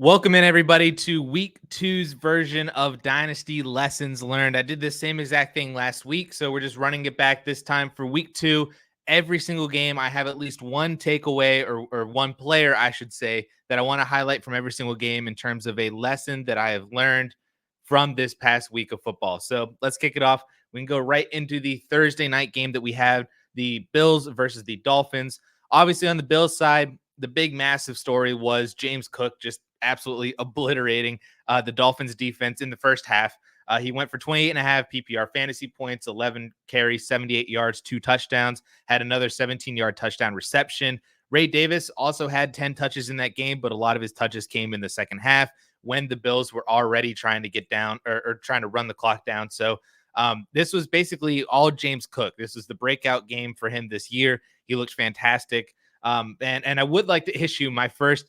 Welcome in, everybody, to week two's version of Dynasty Lessons Learned. I did the same exact thing last week, so we're just running it back this time for week two. Every single game, I have at least one takeaway or one player, I should say, that I want to highlight from every single game in terms of a lesson that I have learned from this past week of football. So let's kick it off. We can go right into the Thursday night game that we have, the Bills versus the Dolphins. Obviously, on the Bills side, the big massive story was James Cook just absolutely obliterating the Dolphins defense in the first half. He went for 28.5 PPR fantasy points, 11 carries, 78 yards, 2 touchdowns, had another 17-yard touchdown reception. Ray Davis also had 10 touches in that game, but a lot of his touches came in the second half when the Bills were already trying to get down or trying to run the clock down. So this was basically all James Cook. This was the breakout game for him this year. He looked fantastic. And I would like to issue my first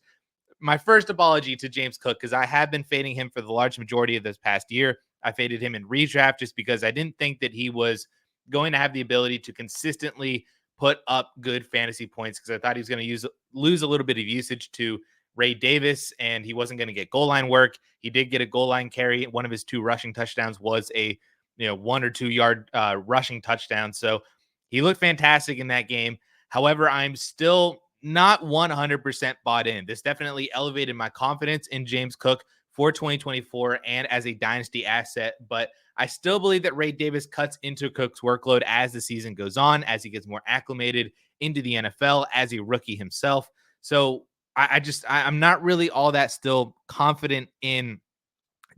apology to James Cook, because I have been fading him for the large majority of this past year. I faded him in redraft just because I didn't think that he was going to have the ability to consistently put up good fantasy points, because I thought he was going to lose a little bit of usage to Ray Davis, and he wasn't going to get goal line work. He did get a goal line carry. One of his 2 rushing touchdowns was a 1 or 2 yard rushing touchdown. So he looked fantastic in that game. However, I'm still not 100% bought in. This definitely elevated my confidence in James Cook for 2024 and as a dynasty asset, but I still believe that Ray Davis cuts into Cook's workload as the season goes on, as he gets more acclimated into the NFL as a rookie himself. So I'm not really all that still confident in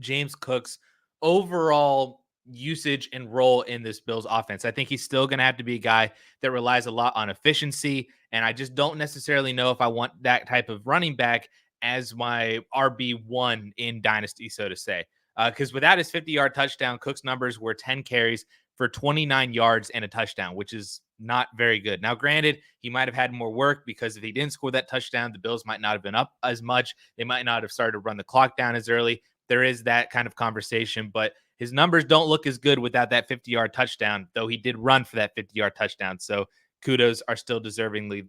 James Cook's overall usage and role in this Bills offense. I think he's still going to have to be a guy that relies a lot on efficiency, and I just don't necessarily know if I want that type of running back as my RB1 in Dynasty, so to say. Because without his 50-yard touchdown, Cook's numbers were 10 carries for 29 yards and a touchdown, which is not very good. Now, granted, he might have had more work, because if he didn't score that touchdown, the Bills might not have been up as much. They might not have started to run the clock down as early. There is that kind of conversation, but his numbers don't look as good without that 50-yard touchdown, though he did run for that 50-yard touchdown. So kudos are still deserve to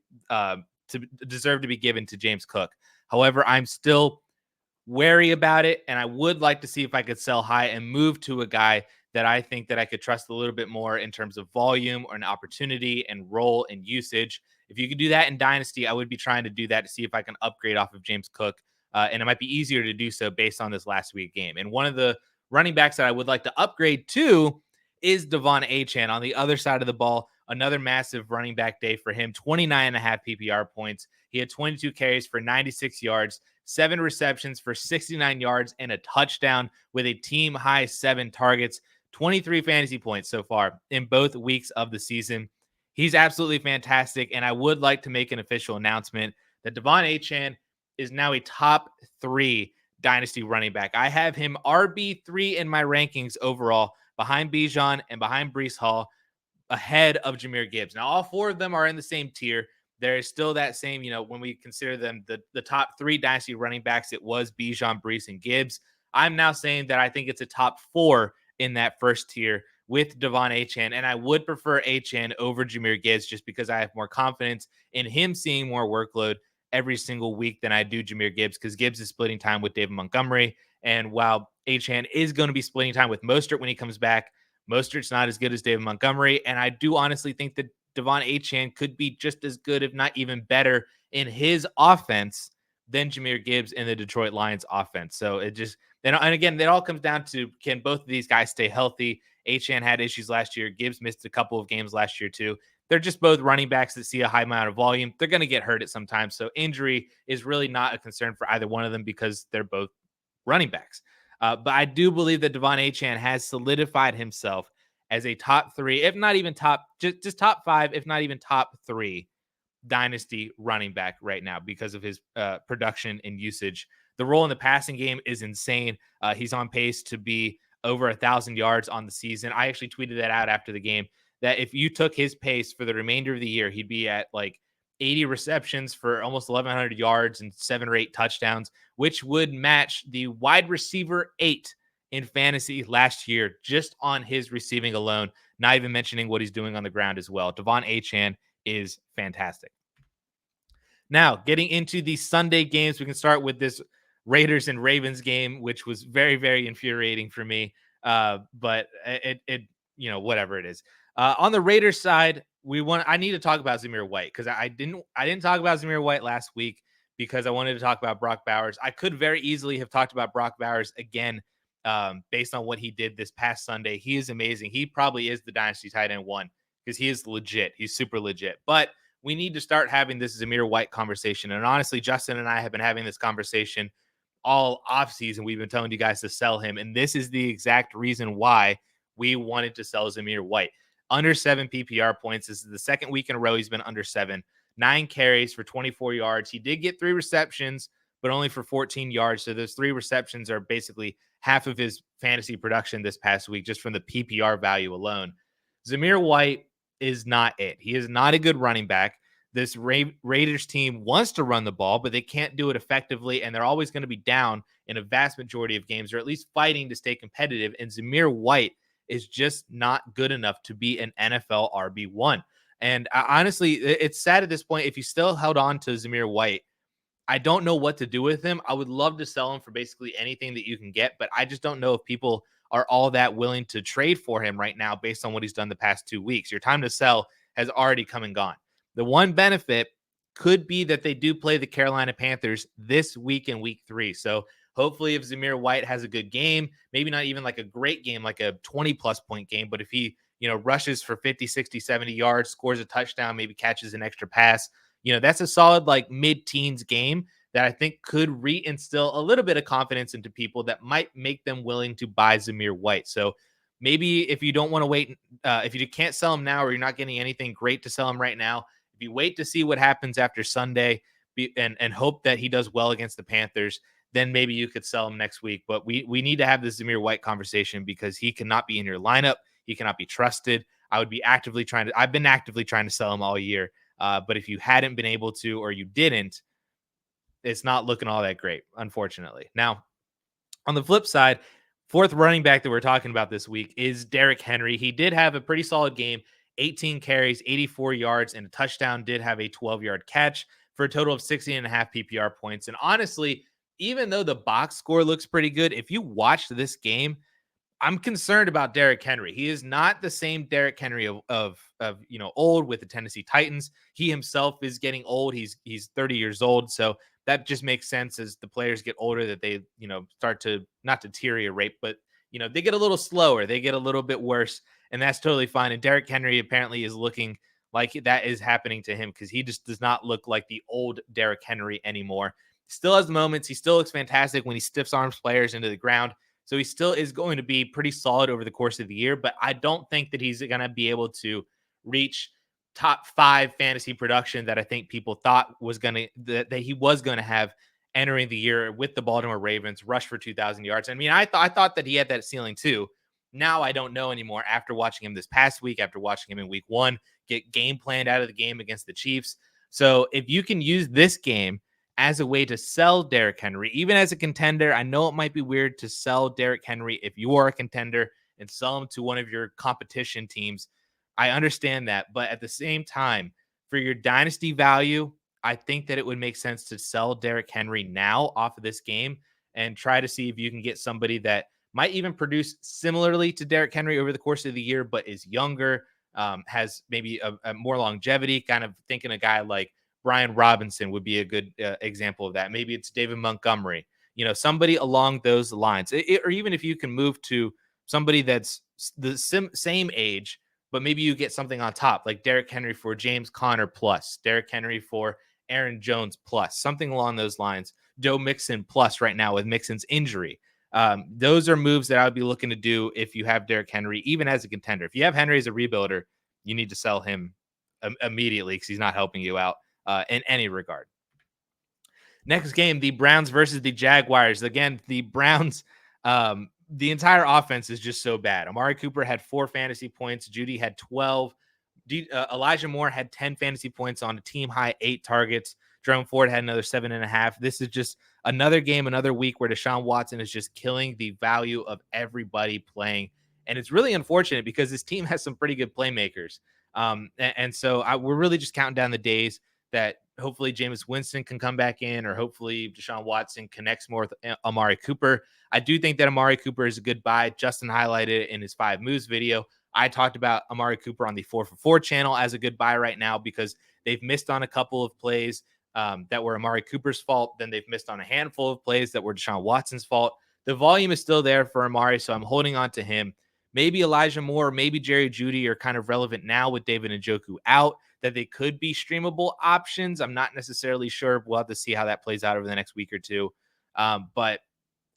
be given to James Cook. However, I'm still wary about it, and I would like to see if I could sell high and move to a guy that I think that I could trust a little bit more in terms of volume or an opportunity and role and usage. If you could do that in Dynasty, I would be trying to do that to see if I can upgrade off of James Cook. And it might be easier to do so based on this last week game. And one of the running backs that I would like to upgrade to is De'Von Achane on the other side of the ball. Another massive running back day for him, 29.5 PPR points. He had 22 carries for 96 yards, 7 receptions for 69 yards, and a touchdown with a team high 7 targets, 23 fantasy points so far in both weeks of the season. He's absolutely fantastic, and I would like to make an official announcement that De'Von Achane is now a top 3 dynasty running back. I have him RB3 in my rankings overall, behind Bijan and behind Breece Hall, ahead of Jahmyr Gibbs. Now, all 4 of them are in the same tier. There is still that same, when we consider them the top 3 dynasty running backs, it was Bijan, Breece, and Gibbs. I'm now saying that I think it's a top 4 in that first tier with De'Von Achane, and I would prefer Achane over Jahmyr Gibbs just because I have more confidence in him seeing more workload every single week than I do Jahmyr Gibbs, because Gibbs is splitting time with David Montgomery. And while Achane is going to be splitting time with Mostert when he comes back, Mostert's not as good as David Montgomery. And I do honestly think that De'Von Achane could be just as good, if not even better, in his offense than Jahmyr Gibbs in the Detroit Lions offense. So it just, and again, it all comes down to, can both of these guys stay healthy? Achane had issues last year. Gibbs missed a couple of games last year too. They're just both running backs that see a high amount of volume. They're going to get hurt at some time. So injury is really not a concern for either one of them, because they're both running backs. But I do believe that De'Von Achane has solidified himself as a top 3, if not even just top 5, if not even top 3 dynasty running back right now, because of his production and usage. The role in the passing game is insane. He's on pace to be over 1,000 yards on the season. I actually tweeted that out after the game, that if you took his pace for the remainder of the year, he'd be at like 80 receptions for almost 1,100 yards and 7 or 8 touchdowns, which would match the wide receiver 8 in fantasy last year, just on his receiving alone, not even mentioning what he's doing on the ground as well. De'Von Achane is fantastic. Now, getting into the Sunday games, we can start with this Raiders and Ravens game, which was very, very infuriating for me. But whatever it is. On the Raiders side, I need to talk about Zamir White because I didn't talk about Zamir White last week because I wanted to talk about Brock Bowers. I could very easily have talked about Brock Bowers again, based on what he did this past Sunday. He is amazing. He probably is the Dynasty tight end one because he is legit. He's super legit. But we need to start having this Zamir White conversation. And honestly, Justin and I have been having this conversation all offseason. We've been telling you guys to sell him. And this is the exact reason why we wanted to sell Zamir White. Under 7 PPR points. This is the second week in a row he's been under 7. 9 carries for 24 yards. He did get 3 receptions, but only for 14 yards. So those 3 receptions are basically half of his fantasy production this past week, just from the PPR value alone. Zamir White is not it. He is not a good running back. This Raiders team wants to run the ball, but they can't do it effectively, and they're always going to be down in a vast majority of games, or at least fighting to stay competitive. And Zamir White is just not good enough to be an NFL RB1. And honestly, it's sad at this point. If you still held on to Zamir White, I don't know what to do with him. I would love to sell him for basically anything that you can get, but I just don't know if people are all that willing to trade for him right now based on what he's done the past 2 weeks. Your time to sell has already come and gone. The one benefit could be that they do play the Carolina Panthers this week in week 3. So hopefully if Zamir White has a good game, maybe not even like a great game, like a 20-plus point game, but if he, rushes for 50, 60, 70 yards, scores a touchdown, maybe catches an extra pass, that's a solid like mid-teens game that I think could reinstill a little bit of confidence into people that might make them willing to buy Zamir White. So maybe if you don't want to wait, if you can't sell him now or you're not getting anything great to sell him right now, if you wait to see what happens after Sunday and hope that he does well against the Panthers, then maybe you could sell him next week. But we need to have this Zamir White conversation because he cannot be in your lineup. He cannot be trusted. I've been actively trying to sell him all year. But if you hadn't been able to, or you didn't, it's not looking all that great, unfortunately. Now, on the flip side, fourth running back that we're talking about this week is Derrick Henry. He did have a pretty solid game, 18 carries, 84 yards, and a touchdown. Did have a 12-yard catch for a total of 60.5 PPR points. And honestly, even though the box score looks pretty good, if you watched this game, I'm concerned about Derrick Henry. He is not the same Derrick Henry of old with the Tennessee Titans. He himself is getting old. He's 30 years old. So that just makes sense as the players get older that they, start to not deteriorate, but they get a little slower. They get a little bit worse, and that's totally fine. And Derrick Henry apparently is looking like that is happening to him because he just does not look like the old Derrick Henry anymore. Still has moments. He still looks fantastic when he stiffs arms players into the ground. So he still is going to be pretty solid over the course of the year, but I don't think that he's going to be able to reach top 5 fantasy production that I think people thought was going to, that he was going to have entering the year with the Baltimore Ravens, rush for 2,000 yards. I mean, I thought that he had that ceiling too. Now I don't know anymore after watching him this past week, after watching him in week 1, get game planned out of the game against the Chiefs. So if you can use this game as a way to sell Derrick Henry, even as a contender, I know it might be weird to sell Derrick Henry if you are a contender and sell him to one of your competition teams. I understand that. But at the same time, for your dynasty value, I think that it would make sense to sell Derrick Henry now off of this game and try to see if you can get somebody that might even produce similarly to Derrick Henry over the course of the year, but is younger, has maybe a more longevity, kind of thinking a guy like Brian Robinson would be a good example of that. Maybe it's David Montgomery, somebody along those lines. Or even if you can move to somebody that's the same age, but maybe you get something on top, like Derrick Henry for James Conner plus, Derrick Henry for Aaron Jones plus, something along those lines. Joe Mixon plus right now with Mixon's injury. Those are moves that I would be looking to do if you have Derrick Henry, even as a contender. If you have Henry as a rebuilder, you need to sell him immediately because he's not helping you out in any regard. Next game, the Browns versus the Jaguars. Again, the Browns, the entire offense is just so bad. Amari Cooper had 4 fantasy points. Judy had 12. Elijah Moore had 10 fantasy points on a team high 8 targets. Jerome Ford had another 7.5. This is just another game, another week where Deshaun Watson is just killing the value of everybody playing. And it's really unfortunate because this team has some pretty good playmakers. And so we're really just counting down the days that hopefully Jameis Winston can come back in, or hopefully Deshaun Watson connects more with Amari Cooper. I do think that Amari Cooper is a good buy. Justin highlighted it in his 5 moves video. I talked about Amari Cooper on the 4for4 channel as a good buy right now because they've missed on a couple of plays that were Amari Cooper's fault. Then they've missed on a handful of plays that were Deshaun Watson's fault. The volume is still there for Amari, so I'm holding on to him. Maybe Elijah Moore, maybe Jerry Jeudy are kind of relevant now with David Njoku out, that they could be streamable options. I'm not necessarily sure. We'll have to see how that plays out over the next week or two. But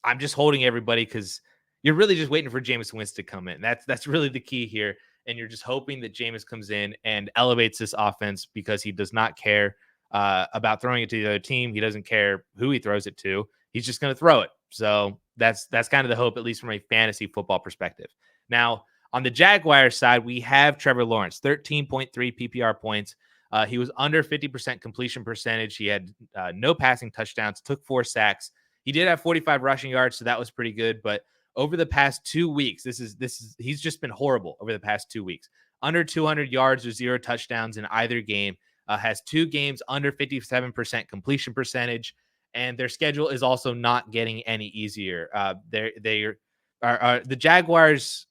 I'm just holding everybody because you're really just waiting for Jameis Winston to come in. That's really the key here. And you're just hoping that Jameis comes in and elevates this offense because he does not care about throwing it to the other team. He doesn't care who he throws it to. He's just going to throw it. So that's kind of the hope, at least from a fantasy football perspective. Now, on the Jaguars side, we have Trevor Lawrence, 13.3 PPR points. He was under 50% completion percentage. He had no passing touchdowns, took 4 sacks. He did have 45 rushing yards, so that was pretty good. But over the past 2 weeks, he's just been horrible over the past 2 weeks. Under 200 yards or 0 touchdowns in either game. Has 2 games under 57% completion percentage, and their schedule is also not getting any easier. The Jaguars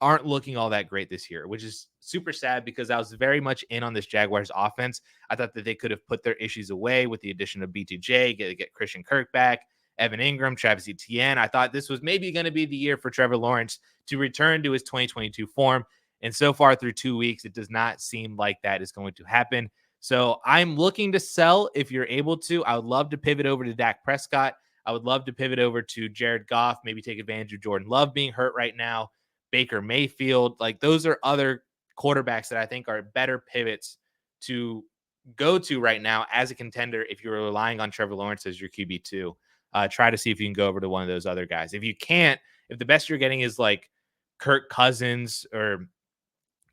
aren't looking all that great this year, which is super sad because I was very much in on this Jaguars offense. I thought that they could have put their issues away with the addition of BTJ, get Christian Kirk back, Evan Ingram, Travis Etienne. I thought this was maybe going to be the year for Trevor Lawrence to return to his 2022 form. And so far through 2 weeks, it does not seem like that is going to happen. So I'm looking to sell if you're able to. I would love to pivot over to Dak Prescott. I would love to pivot over to Jared Goff, maybe take advantage of Jordan Love being hurt right now. Baker Mayfield, like those are other quarterbacks that I think are better pivots to go to right now as a contender if you're relying on Trevor Lawrence as your QB2. Try to see if you can go over to one of those other guys. If you can't, if the best you're getting is like Kirk Cousins or,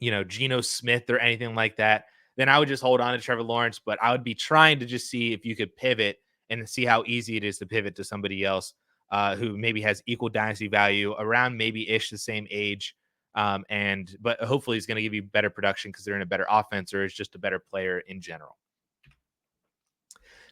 Geno Smith or anything like that, then I would just hold on to Trevor Lawrence. But I would be trying to just see if you could pivot and see how easy it is to pivot to somebody else who maybe has equal dynasty value, around maybe ish the same age. But hopefully he's going to give you better production because they're in a better offense or is just a better player in general.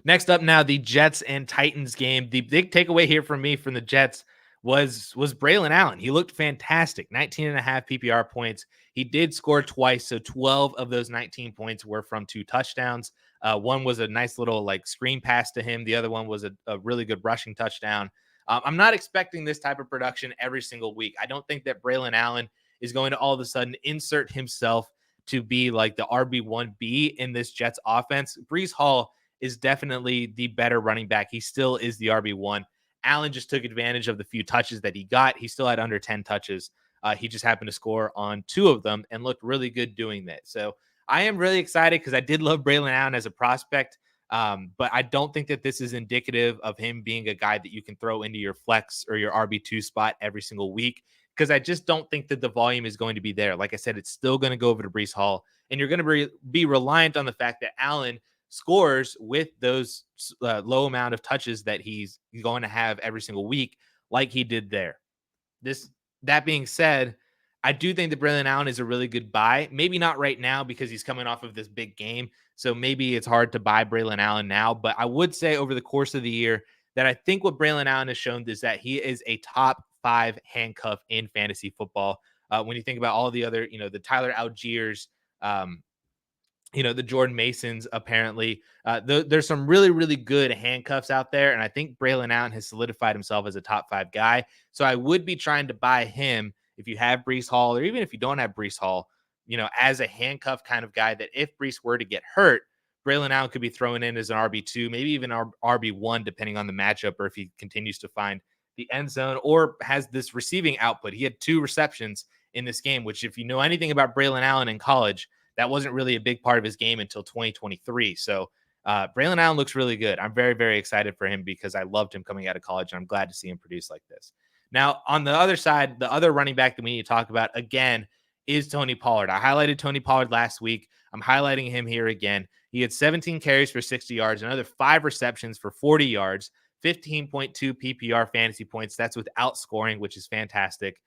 Next up now, the Jets and Titans game. The big takeaway here from me from the Jets was Braylon Allen. He looked fantastic. 19.5 PPR points. He did score twice, so 12 of those 19 points were from 2 touchdowns. One was a nice little screen pass to him. The other one was a really good rushing touchdown. I'm not expecting this type of production every single week. I don't think that Braylon Allen is going to all of a sudden insert himself to be like the RB1B in this Jets offense. Breece Hall is definitely the better running back. He still is the RB1. Allen just took advantage of the few touches that he got. He still had under 10 touches. He just happened to score on 2 of them and looked really good doing that. So I am really excited because I did love Braylon Allen as a prospect. But I don't think that this is indicative of him being a guy that you can throw into your flex or your RB2 spot every single week, because I just don't think that the volume is going to be there. Like I said, it's still going to go over to Breece Hall, and you're going to be reliant on the fact that Allen scores with those low amount of touches that he's going to have every single week, like he did there. That being said, I do think that Braylon Allen is a really good buy. Maybe not right now because he's coming off of this big game. So maybe it's hard to buy Braylon Allen now. But I would say over the course of the year that I think what Braylon Allen has shown is that he is a top 5 handcuff in fantasy football. When you think about all the other, the Tyler Algiers, the Jordan Masons, apparently, there's some really, really good handcuffs out there. And I think Braylon Allen has solidified himself as a top 5 guy. So I would be trying to buy him if you have Breece Hall, or even if you don't have Breece Hall, as a handcuff kind of guy that if Breece were to get hurt, Braylon Allen could be thrown in as an RB2, maybe even RB1, depending on the matchup, or if he continues to find the end zone or has this receiving output. He had 2 receptions in this game, which if you know anything about Braylon Allen in college, that wasn't really a big part of his game until 2023. So Braylon Allen looks really good. I'm very, very excited for him because I loved him coming out of college, and I'm glad to see him produce like this. Now, on the other side, the other running back that we need to talk about, again, is Tony Pollard. I highlighted Tony Pollard last week. I'm highlighting him here again. He had 17 carries for 60 yards, another 5 receptions for 40 yards, 15.2 PPR fantasy points. That's without scoring, which is fantastic.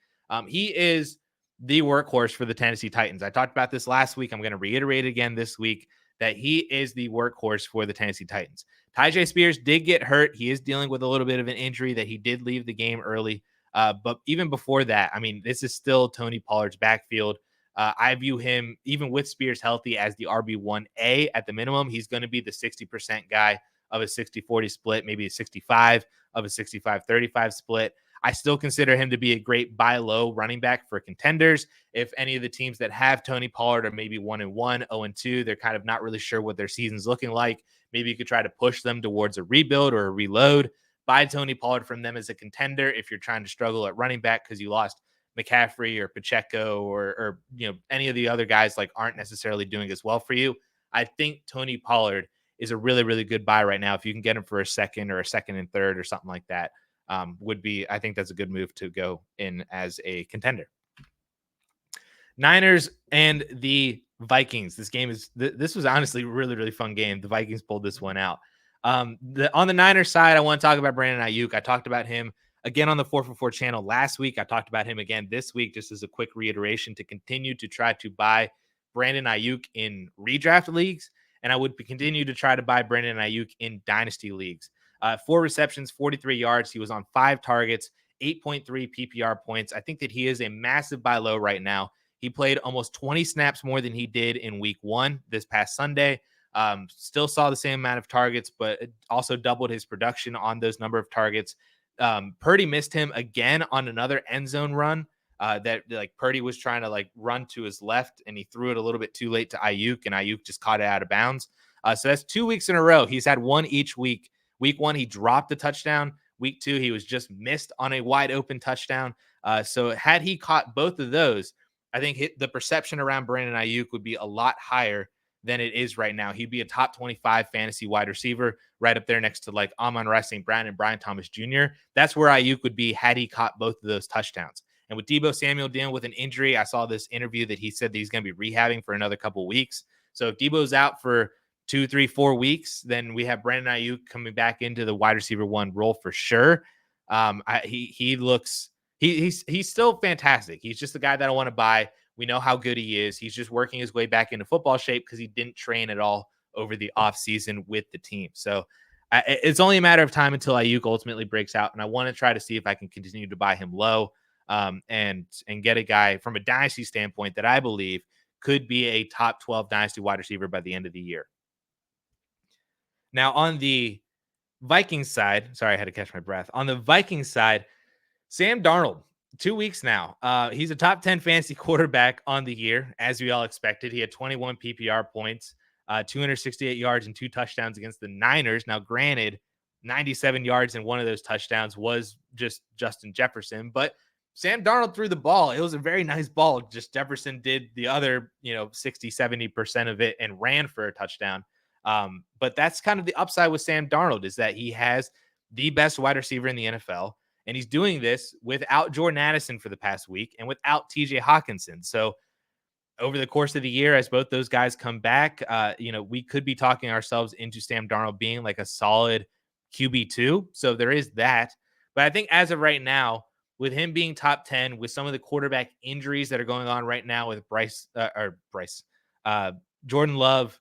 He is the workhorse for the Tennessee Titans. I talked about this last week. I'm going to reiterate it again this week. that he is the workhorse for the Tennessee Titans. Tyjae Spears did get hurt. He is dealing with a little bit of an injury that he did leave the game early. But even before that, I mean, this is still Tony Pollard's backfield. I view him, even with Spears healthy, as the RB1A at the minimum. He's going to be the 60% guy of a 60-40 split, maybe a 65 of a 65-35 split. I still consider him to be a great buy low running back for contenders. If any of the teams that have Tony Pollard are maybe 1-1, 0-2, they're kind of not really sure what their season's looking like. Maybe you could try to push them towards a rebuild or a reload. Buy Tony Pollard from them as a contender if you're trying to struggle at running back because you lost McCaffrey or Pacheco or any of the other guys like aren't necessarily doing as well for you. I think Tony Pollard is a really, really good buy right now. If you can get him for a second or a second and third or something like that, I think that's a good move to go in as a contender. Niners and the Vikings. This was honestly a really, really fun game. The Vikings pulled this one out. On the Niners side, I want to talk about Brandon Ayuk. I talked about him again on the 4for4 channel last week. I talked about him again this week, just as a quick reiteration to continue to try to buy Brandon Ayuk in redraft leagues. And I would continue to try to buy Brandon Ayuk in dynasty leagues. 4 receptions, 43 yards. He was on 5 targets, 8.3 PPR points. I think that he is a massive buy low right now. He played almost 20 snaps more than he did in week 1 this past Sunday. Still saw the same amount of targets, but also doubled his production on those number of targets. Purdy missed him again on another end zone run that like Purdy was trying to like run to his left and he threw it a little bit too late to Ayuk and Ayuk just caught it out of bounds. So that's 2 weeks in a row. He's had one each week. Week 1, he dropped a touchdown. Week 2, he was just missed on a wide open touchdown. So had he caught both of those, I think the perception around Brandon Ayuk would be a lot higher than it is right now. He'd be a top 25 fantasy wide receiver right up there next to like Amon-Ra St. Brown and Brian Thomas Jr. That's where Ayuk would be had he caught both of those touchdowns. And with Deebo Samuel dealing with an injury, I saw this interview that he said that he's going to be rehabbing for another couple weeks. So if Deebo's out for 2, 3, 4 weeks, then we have Brandon Ayuk coming back into the wide receiver 1 role for sure. He's still fantastic. He's just the guy that I want to buy. We know how good he is. He's just working his way back into football shape because he didn't train at all over the offseason with the team. So it's only a matter of time until Ayuk ultimately breaks out. And I want to try to see if I can continue to buy him low and get a guy from a dynasty standpoint that I believe could be a top 12 dynasty wide receiver by the end of the year. Now, on the Vikings side, sorry, I had to catch my breath. On the Vikings side, Sam Darnold, 2 weeks now. He's a top 10 fantasy quarterback on the year, as we all expected. He had 21 PPR points, 268 yards and 2 touchdowns against the Niners. Now, granted, 97 yards and one of those touchdowns was just Justin Jefferson, but Sam Darnold threw the ball. It was a very nice ball. Just Jefferson did the other, 60, 70% of it and ran for a touchdown. But that's kind of the upside with Sam Darnold is that he has the best wide receiver in the NFL. And he's doing this without Jordan Addison for the past week and without TJ Hawkinson. So over the course of the year, as both those guys come back, we could be talking ourselves into Sam Darnold being like a solid QB2. So there is that. But I think as of right now, with him being top 10, with some of the quarterback injuries that are going on right now with Jordan Love,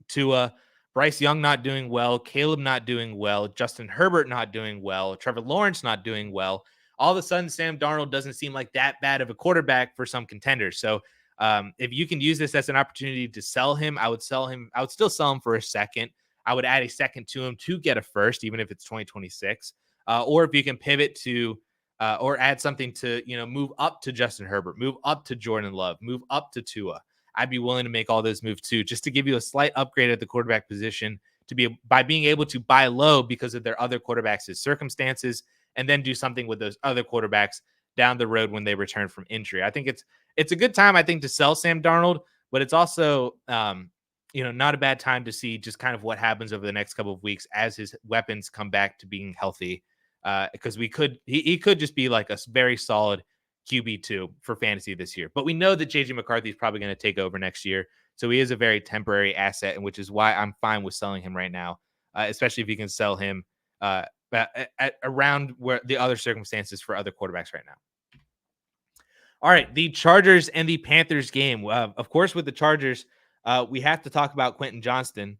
Tua, Bryce Young not doing well, Caleb not doing well, Justin Herbert not doing well, Trevor Lawrence not doing well. All of a sudden, Sam Darnold doesn't seem like that bad of a quarterback for some contenders. So if you can use this as an opportunity to sell him, I would sell him. I would still sell him for a second. I would add a second to him to get a first, even if it's 2026. Or if you can pivot to or add something to, move up to Justin Herbert, move up to Jordan Love, move up to Tua. I'd be willing to make all those moves too, just to give you a slight upgrade at the quarterback position by being able to buy low because of their other quarterbacks' circumstances, and then do something with those other quarterbacks down the road when they return from injury. I think it's a good time, I think, to sell Sam Darnold, but it's also, not a bad time to see just kind of what happens over the next couple of weeks as his weapons come back to being healthy. Because he could just be like a very solid QB2 for fantasy this year. But we know that JJ McCarthy is probably going to take over next year. So he is a very temporary asset, and which is why I'm fine with selling him right now, especially if you can sell him at around where the other circumstances for other quarterbacks right now. All right, the Chargers and the Panthers game. Of course, with the Chargers, we have to talk about Quentin Johnston.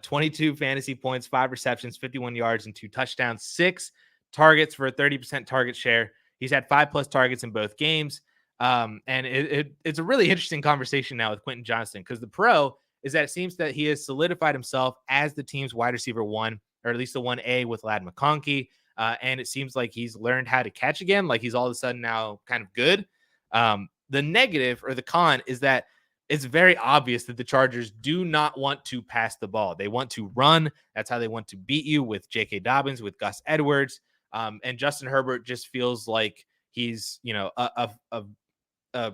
22 fantasy points, 5 receptions, 51 yards, and 2 touchdowns, 6 targets for a 30% target share. He's had 5+ targets in both games. And it's a really interesting conversation now with Quentin Johnston, because the pro is that it seems that he has solidified himself as the team's wide receiver 1, or at least the 1A with Ladd McConkey. And it seems like he's learned how to catch again. Like he's all of a sudden now kind of good. The negative, or the con, is that it's very obvious that the Chargers do not want to pass the ball. They want to run. That's how they want to beat you, with J.K. Dobbins, with Gus Edwards. And Justin Herbert just feels like he's, a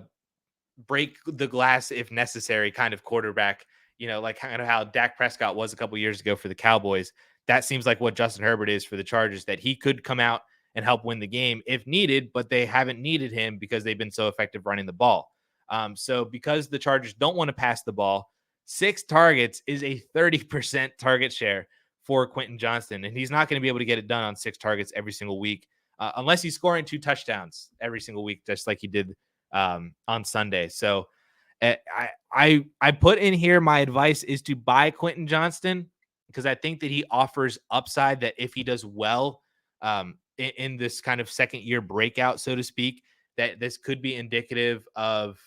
break the glass if necessary kind of quarterback, like kind of how Dak Prescott was a couple years ago for the Cowboys. That seems like what Justin Herbert is for the Chargers, that he could come out and help win the game if needed, but they haven't needed him because they've been so effective running the ball. So because the Chargers don't want to pass the ball, 6 targets is a 30% target share for Quentin Johnston, and he's not going to be able to get it done on 6 targets every single week, unless he's scoring 2 touchdowns every single week, just like he did on Sunday. So I put in here, my advice is to buy Quentin Johnston, because I think that he offers upside, that if he does well in this kind of second year breakout, so to speak, that this could be indicative of,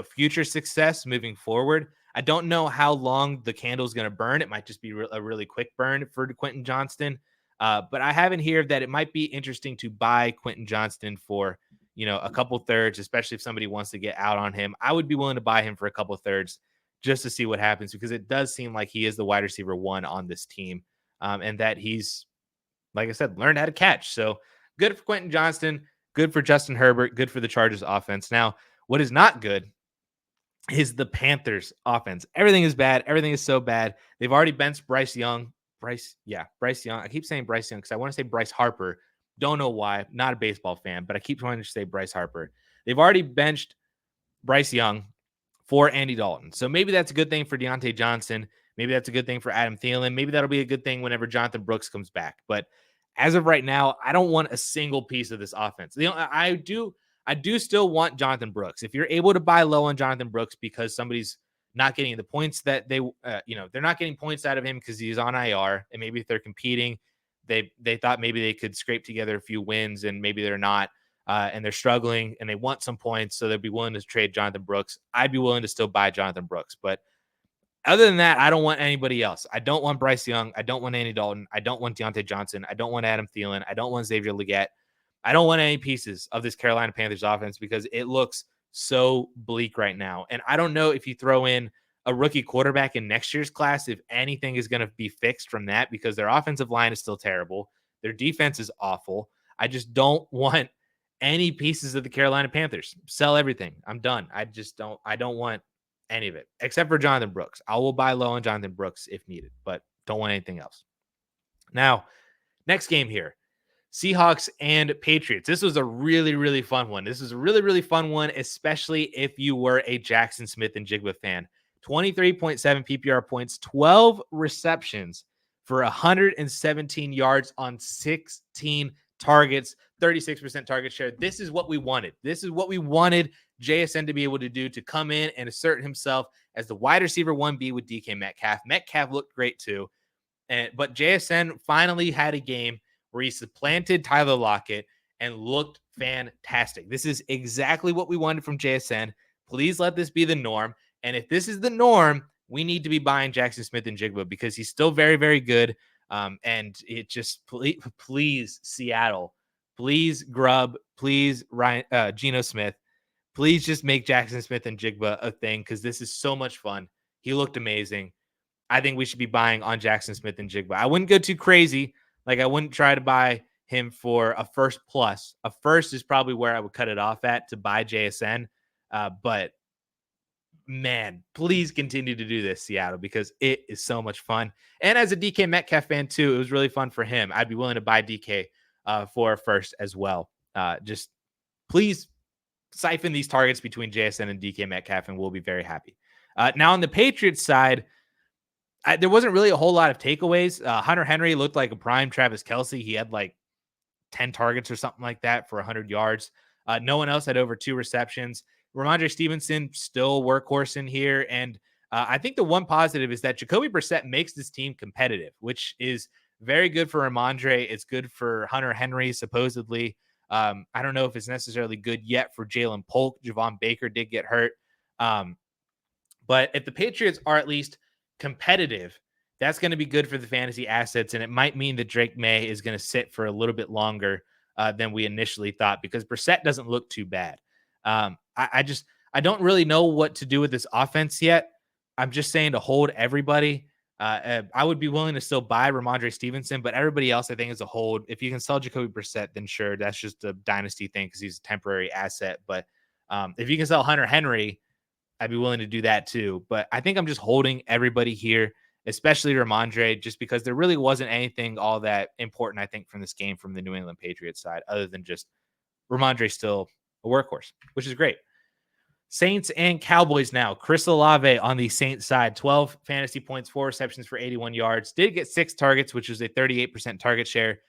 future success moving forward. I don't know how long the candle is going to burn. It might just be a really quick burn for Quentin Johnston. But I have in here that it might be interesting to buy Quentin Johnston for, a couple thirds, especially if somebody wants to get out on him. I would be willing to buy him for a couple thirds just to see what happens, because it does seem like he is the wide receiver 1 on this team. And that he's, like I said, learned how to catch. So good for Quentin Johnston, good for Justin Herbert, good for the Chargers offense. Now, what is not good is the Panthers offense. Everything is bad. Everything is so bad. They've already benched Bryce Young. Bryce Young. I keep saying Bryce Young because I want to say Bryce Harper. Don't know why. Not a baseball fan, but I keep wanting to say Bryce Harper. They've already benched Bryce Young for Andy Dalton. So maybe that's a good thing for Deontay Johnson. Maybe that's a good thing for Adam Thielen. Maybe that'll be a good thing whenever Jonathan Brooks comes back. But as of right now, I don't want a single piece of this offense. I do still want Jonathan Brooks. If you're able to buy low on Jonathan Brooks because somebody's not getting the points that they're not getting points out of him because he's on IR, and maybe if they're competing, they thought maybe they could scrape together a few wins, and maybe they're not, and they're struggling and they want some points, so they'd be willing to trade Jonathan Brooks. I'd be willing to still buy Jonathan Brooks, but other than that, I don't want anybody else. I don't want Bryce Young. I don't want Andy Dalton. I don't want Deontay Johnson. I don't want Adam Thielen. I don't want Xavier Legette. I don't want any pieces of this Carolina Panthers offense, because it looks so bleak right now. And I don't know if you throw in a rookie quarterback in next year's class, if anything is going to be fixed from that, because their offensive line is still terrible. Their defense is awful. I just don't want any pieces of the Carolina Panthers. Sell everything. I'm done. I don't want any of it, except for Jonathan Brooks. I will buy low on Jonathan Brooks if needed, but don't want anything else. Now, next game here, Seahawks and Patriots. This was a really, really fun one. This is a really, really fun one, especially if you were a Jaxon Smith-Njigba fan. 23.7 PPR points, 12 receptions for 117 yards on 16 targets, 36% target share. This is what we wanted. This is what we wanted JSN to be able to do, to come in and assert himself as the wide receiver 1B with DK Metcalf. Metcalf looked great too. But JSN finally had a game where he supplanted Tyler Lockett and looked fantastic. This is exactly what we wanted from JSN. Please let this be the norm. And if this is the norm, we need to be buying Jaxon Smith-Njigba, because he's still very, very good. And it just, please Seattle, please Grubb, please Geno Smith, please just make Jaxon Smith-Njigba a thing, because this is so much fun. He looked amazing. I think we should be buying on Jaxon Smith-Njigba. I wouldn't go too crazy. Like, I wouldn't try to buy him for a first plus. A first is probably where I would cut it off at to buy JSN. But man, please continue to do this, Seattle, because it is so much fun. And as a DK Metcalf fan too, it was really fun for him. I'd be willing to buy DK for a first as well. Just please siphon these targets between JSN and DK Metcalf, and we'll be very happy. Now on the Patriots side, there wasn't really a whole lot of takeaways. Hunter Henry looked like a prime Travis Kelce. He had like 10 targets or something like that for 100 yards. No one else had over 2 receptions. Ramondre Stevenson still workhorse in here. And I think the one positive is that Jacoby Brissett makes this team competitive, which is very good for Ramondre. It's good for Hunter Henry, supposedly. I don't know if it's necessarily good yet for Jalen Polk. Javon Baker did get hurt. But if the Patriots are at least competitive, that's going to be good for the fantasy assets. And it might mean that Drake May is going to sit for a little bit longer than we initially thought, because Brissett doesn't look too bad. I don't really know what to do with this offense yet. I'm just saying to hold everybody. I would be willing to still buy Ramondre Stevenson, but everybody else I think is a hold. If you can sell Jacoby Brissett, then sure, that's just a dynasty thing because he's a temporary asset. But if you can sell Hunter Henry, I'd be willing to do that too. But I think I'm just holding everybody here, especially Ramondre, just because there really wasn't anything all that important, I think, from this game from the New England Patriots side, other than just Ramondre still a workhorse, which is great. Saints and Cowboys now. Chris Olave on the Saints side, 12 fantasy points, 4 receptions for 81 yards. Did get 6 targets, which is a 38% target share.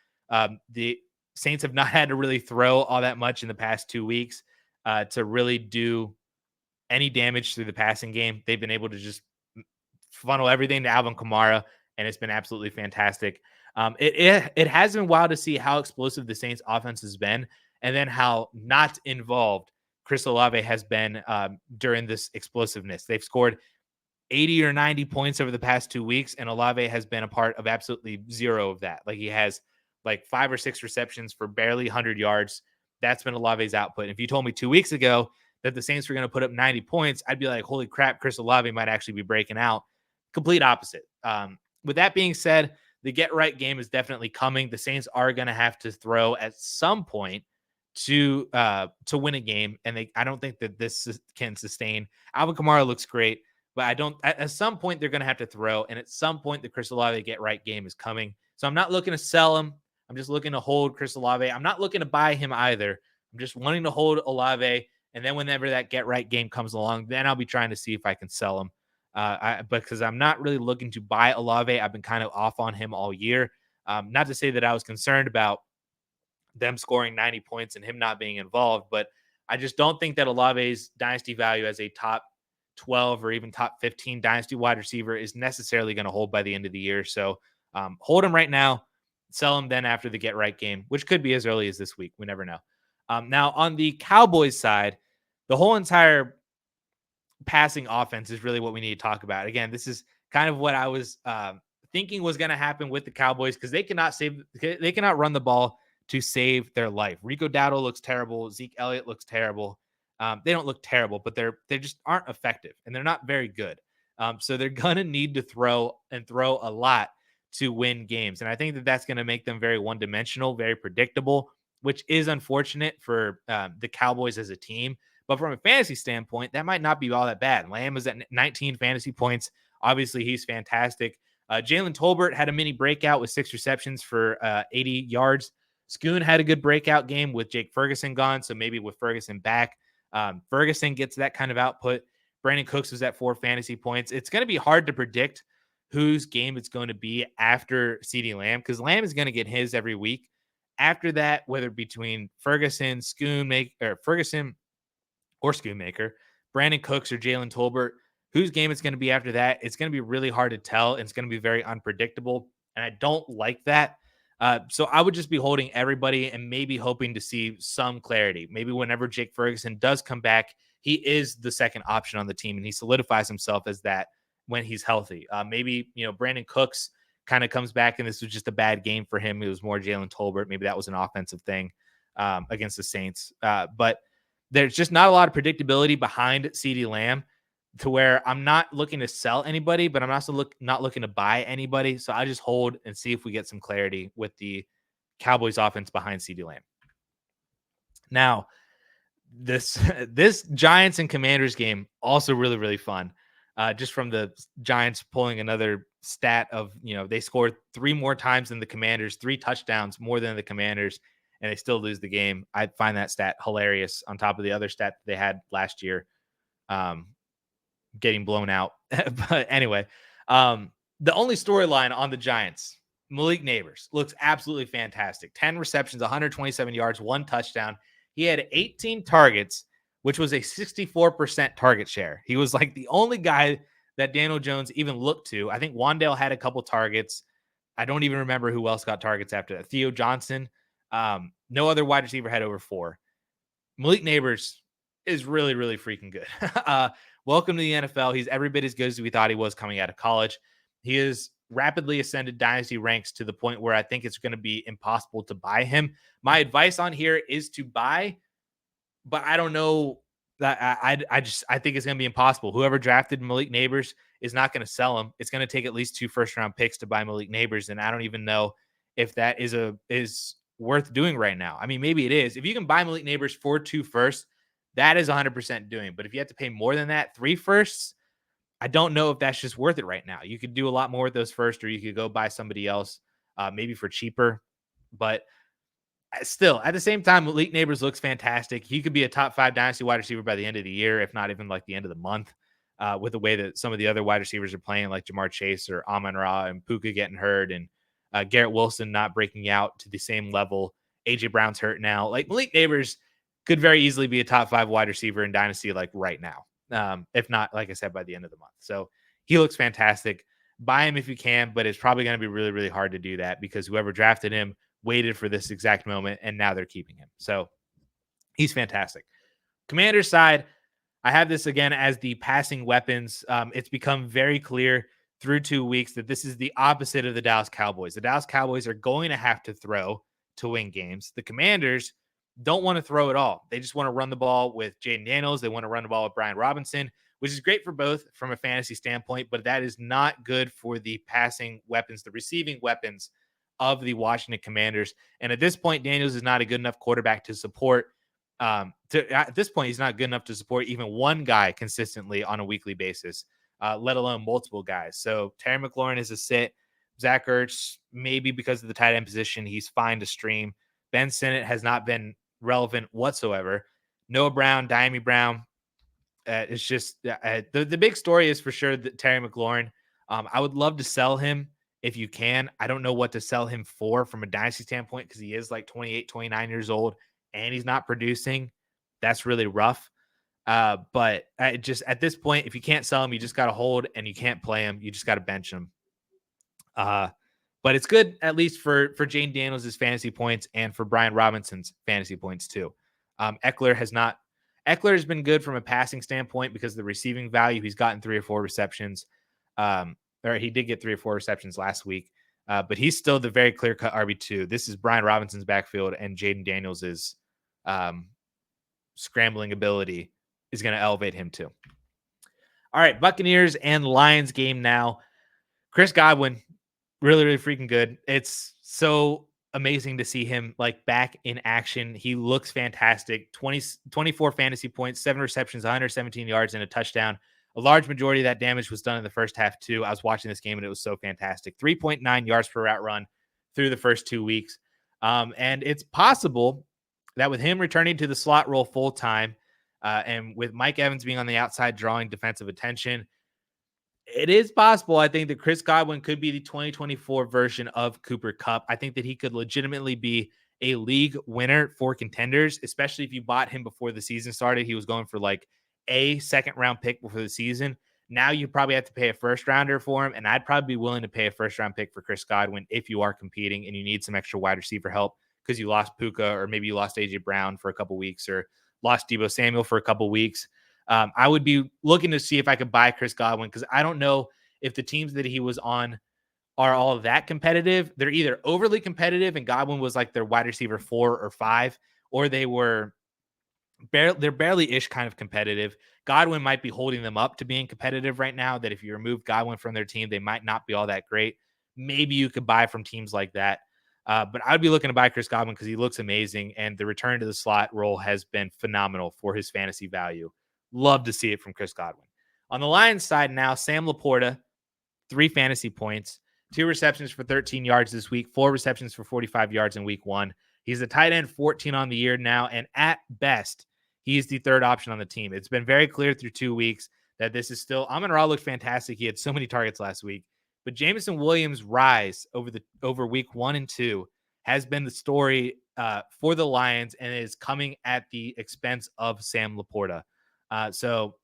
The Saints have not had to really throw all that much in the past 2 weeks to really do any damage through the passing game. They've been able to just funnel everything to Alvin Kamara, and it's been absolutely fantastic. It has been wild to see how explosive the Saints offense has been, and then how not involved Chris Olave has been during this explosiveness. They've scored 80 or 90 points over the past 2 weeks, and Olave has been a part of absolutely zero of that. Like, he has like 5 or 6 receptions for barely 100 yards. That's been Olave's output. If you told me 2 weeks ago that the Saints were going to put up 90 points, I'd be like, holy crap, Chris Olave might actually be breaking out. Complete opposite. With that being said, the get right game is definitely coming. The Saints are going to have to throw at some point to win a game, and I don't think that this can sustain. Alvin Kamara looks great, but at some point they're going to have to throw, and at some point the Chris Olave get right game is coming. So I'm not looking to sell him. I'm just looking to hold Chris Olave. I'm not looking to buy him either. I'm just wanting to hold Olave, and then whenever that get right game comes along, then I'll be trying to see if I can sell him. Because I'm not really looking to buy Olave. I've been kind of off on him all year. Not to say that I was concerned about them scoring 90 points and him not being involved, but I just don't think that Olave's dynasty value as a top 12 or even top 15 dynasty wide receiver is necessarily going to hold by the end of the year. So hold him right now, sell him then after the get right game, which could be as early as this week. We never know. Now on the Cowboys side, the whole entire passing offense is really what we need to talk about. Again, this is kind of what I was thinking was going to happen with the Cowboys, because they cannot run the ball to save their life. Rico Dowdle looks terrible. Zeke Elliott looks terrible. They don't look terrible, but they just aren't effective, and they're not very good. So they're going to need to throw a lot to win games. And I think that that's going to make them very one-dimensional, very predictable, which is unfortunate for the Cowboys as a team. But from a fantasy standpoint, that might not be all that bad. Lamb is at 19 fantasy points. Obviously, he's fantastic. Jalen Tolbert had a mini breakout with 6 receptions for 80 yards. Schoon had a good breakout game with Jake Ferguson gone, so maybe with Ferguson back, Ferguson gets that kind of output. Brandon Cooks was at 4 fantasy points. It's going to be hard to predict whose game it's going to be after CeeDee Lamb, because Lamb is going to get his every week. After that, whether between Ferguson or Schoonmaker, Brandon Cooks or Jalen Tolbert, whose game it's going to be after that, it's going to be really hard to tell. And it's going to be very unpredictable. And I don't like that. So I would just be holding everybody and maybe hoping to see some clarity. Maybe whenever Jake Ferguson does come back, he is the second option on the team and he solidifies himself as that when he's healthy. Maybe, Brandon Cooks kind of comes back and this was just a bad game for him. It was more Jalen Tolbert. Maybe that was an offensive thing against the Saints. But there's just not a lot of predictability behind CeeDee Lamb to where I'm not looking to sell anybody, but I'm also not looking to buy anybody. So I just hold and see if we get some clarity with the Cowboys offense behind CeeDee Lamb. Now, this Giants and Commanders game, also really, really fun. Just from the Giants pulling another stat of, they scored 3 more times than the Commanders, 3 touchdowns more than the Commanders, and they still lose the game. I find that stat hilarious on top of the other stat that they had last year, getting blown out. But anyway, the only storyline on the Giants, Malik Neighbors looks absolutely fantastic. 10 receptions, 127 yards, 1 touchdown. He had 18 targets, which was a 64% target share. He was like the only guy that Daniel Jones even looked to. I think Wan'Dale had a couple targets. I don't even remember who else got targets after that. Theo Johnson. No other wide receiver had over 4. Malik Neighbors is really, really freaking good. Welcome to the NFL. He's every bit as good as we thought he was coming out of college. He has rapidly ascended dynasty ranks to the point where I think it's going to be impossible to buy him. My advice on here is to buy, but I don't know that I think it's going to be impossible. Whoever drafted Malik Neighbors is not going to sell him. It's going to take at least 2 first-round picks to buy Malik Neighbors, and I don't even know if that is worth doing right now. I mean, maybe it is. If you can buy Malik Neighbors for 2 firsts, that is 100% doing. But if you have to pay more than that, 3 firsts, I don't know if that's just worth it right now. You could do a lot more with those first, or you could go buy somebody else, maybe for cheaper. But still, at the same time, Malik Neighbors looks fantastic. He could be a top 5 dynasty wide receiver by the end of the year, if not even like the end of the month, with the way that some of the other wide receivers are playing, like Jamar Chase or Amon-Ra and Puka getting hurt, and Garrett Wilson not breaking out to the same level. AJ Brown's hurt now. Like, Malik Neighbors could very easily be a top 5 wide receiver in dynasty, like right now. If not, like I said, by the end of the month. So he looks fantastic. Buy him if you can, but it's probably going to be really, really hard to do that because whoever drafted him waited for this exact moment, and now they're keeping him. So he's fantastic. Commanders side, I have this again as the passing weapons. It's become very clear through 2 weeks that this is the opposite of the Dallas Cowboys. The Dallas Cowboys are going to have to throw to win games. The Commanders don't want to throw at all. They just want to run the ball with Jaden Daniels. They want to run the ball with Brian Robinson, which is great for both from a fantasy standpoint, but that is not good for the passing weapons, the receiving weapons of the Washington Commanders. And at this point, Daniels is not a good enough quarterback to support. At this point, he's not good enough to support even one guy consistently on a weekly basis, let alone multiple guys. So Terry McLaurin is a sit. Zach Ertz, maybe because of the tight end position, he's fine to stream. Ben Sinnott has not been relevant whatsoever. Noah Brown, Diami Brown. It's just the big story is for sure that Terry McLaurin. I would love to sell him if you can. I don't know what to sell him for from a dynasty standpoint because he is like 28, 29 years old and he's not producing. That's really rough. But just at this point, if you can't sell him, you just got to hold, and you can't play him. You just got to bench him. But it's good at least for Jane Daniels' fantasy points and for Brian Robinson's fantasy points too. Eckler has been good from a passing standpoint because of the receiving value. He's gotten 3 or 4 receptions. Or he did get 3 or 4 receptions last week. But he's still the very clear-cut RB2. This is Brian Robinson's backfield, and Jaden Daniels' scrambling ability is going to elevate him too. All right, Buccaneers and Lions game now. Chris Godwin, really, really freaking good. It's so amazing to see him like back in action. He looks fantastic. 24 fantasy points, 7 receptions, 117 yards, and a touchdown. A large majority of that damage was done in the first half too. I was watching this game and it was so fantastic. 3.9 yards per route run through the first 2 weeks. And it's possible that with him returning to the slot role full time, and with Mike Evans being on the outside drawing defensive attention, it is possible, I think, that Chris Godwin could be the 2024 version of Cooper Kupp. I think that he could legitimately be a league winner for contenders, especially if you bought him before the season started. He was going for like a second-round pick before the season. Now you probably have to pay a first-rounder for him, and I'd probably be willing to pay a first-round pick for Chris Godwin if you are competing and you need some extra wide receiver help because you lost Puka, or maybe you lost A.J. Brown for a couple weeks, or lost Deebo Samuel for a couple weeks. I would be looking to see if I could buy Chris Godwin because I don't know if the teams that he was on are all that competitive. They're either overly competitive and Godwin was like their wide receiver 4 or 5, or they're barely-ish kind of competitive. Godwin might be holding them up to being competitive right now, that if you remove Godwin from their team, they might not be all that great. Maybe you could buy from teams like that. But I'd be looking to buy Chris Godwin because he looks amazing, and the return to the slot role has been phenomenal for his fantasy value. Love to see it from Chris Godwin. On the Lions side now, Sam LaPorta, 3 fantasy points, 2 receptions for 13 yards this week, 4 receptions for 45 yards in week 1. He's a tight end 14 on the year now, and at best, he's the 3rd option on the team. It's been very clear through 2 weeks that this is still – Amon-Ra looked fantastic. He had so many targets last week. But Jameson Williams' rise over week 1 and 2 has been the story for the Lions, and is coming at the expense of Sam LaPorta. So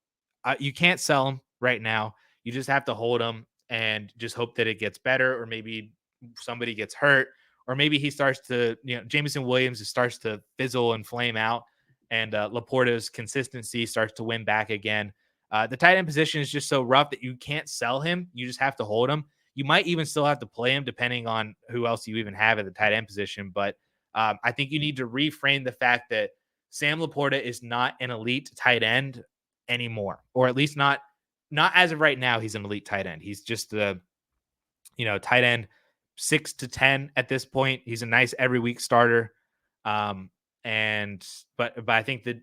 you can't sell him right now. You just have to hold him and just hope that it gets better, or maybe somebody gets hurt, or maybe he starts to, Jameson Williams starts to fizzle and flame out, and LaPorta's consistency starts to win back again. The tight end position is just so rough that you can't sell him. You just have to hold him. You might even still have to play him depending on who else you even have at the tight end position. But I think you need to reframe the fact that Sam LaPorta is not an elite tight end anymore, or at least not as of right now. He's an elite tight end. He's just the, tight end 6 to 10 at this point. He's a nice every week starter. But I think that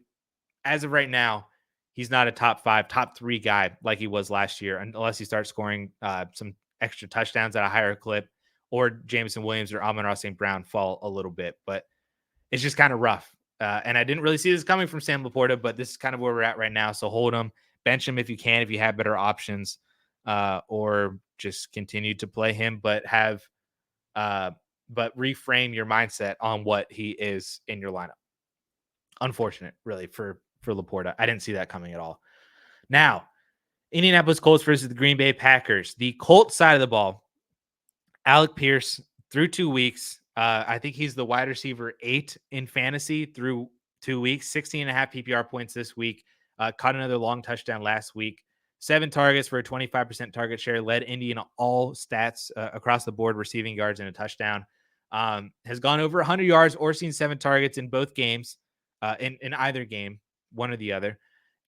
as of right now, he's not a top 5, top 3 guy like he was last year, unless he starts scoring some extra touchdowns at a higher clip, or Jameson Williams or Amon-Ra St. Brown fall a little bit. But it's just kind of rough. And I didn't really see this coming from Sam LaPorta, but this is kind of where we're at right now. So hold him, bench him if you can, if you have better options, or just continue to play him, but reframe your mindset on what he is in your lineup. Unfortunate, really, for LaPorta. I didn't see that coming at all. Now, Indianapolis Colts versus the Green Bay Packers. The Colts side of the ball, Alec Pierce through 2 weeks. I think he's the wide receiver 8 in fantasy through 2 weeks, 16.5 PPR points this week. Caught another long touchdown last week. 7 targets for a 25% target share, led Indy in all stats across the board, receiving yards and a touchdown. Has gone over 100 yards or seen 7 targets in both games, in either game, one or the other.